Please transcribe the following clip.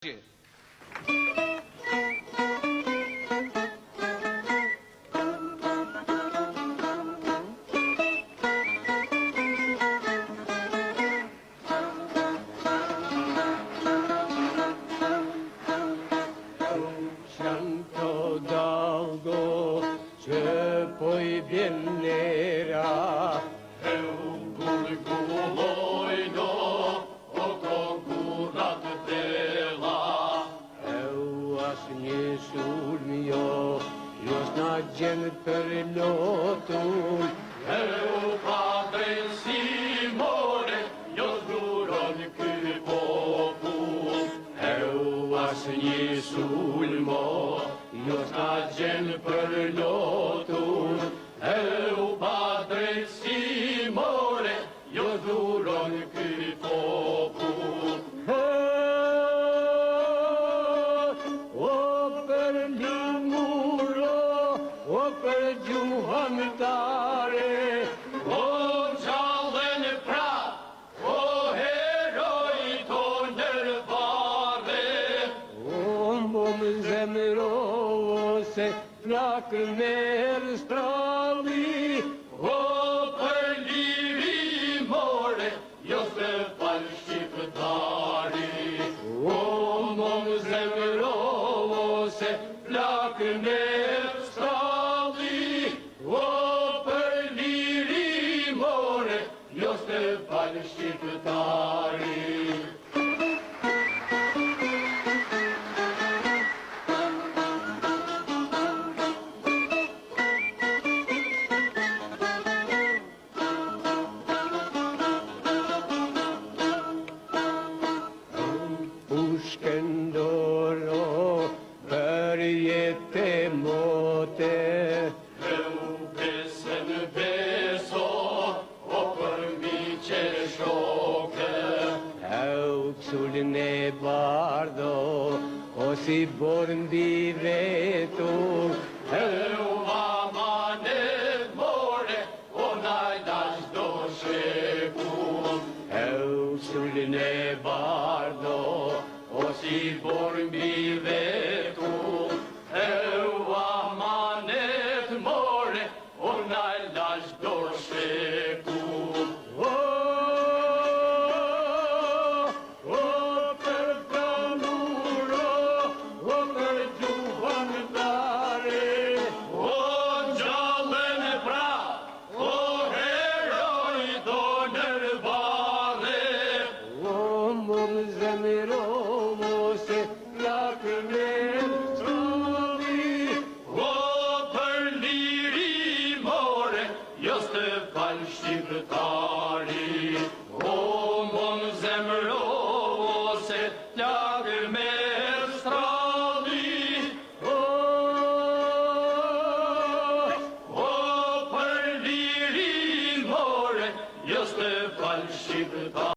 Jam të dalgo që po I vjen nera, e u gulgulojno o konkurat tela, e u asnjë sulm jo s'na gjen për lotun, e u pa drejtësimore, jo zburon ky popull, e u asnjë sulmo jo s'na gjen për lotun, e u pa drejtësimore, jo zburon ky popull. O për limuro, o për gjuhamtare, O gjallën pra, o heroj tonë nërvare, o më zemro se flak merë strali, o për lirimore, jo se fal shqiptari. o më zemro se flak merë Strali, o për lirimore, jo se fal shqiptari. Pushkën doro për jetë mote, E u besën beso, o për miqe shoke, e u kësullin e bardo, o si borë mbi vetu, e u amanet more, o najdash do sheku. e u kësullin e bardo, o si borë mbi vetu, E u amanet more, o najdash do sheku. O për pranuro, o për gjuhamtare, O gjallën pra, o heroj do nërvare, o më zemro se flak merë strali, o për lirimore, jo s'te fal shqiptari. O mon zemro se plak me strali, o për lirimore, jo s'te fal shqiptari.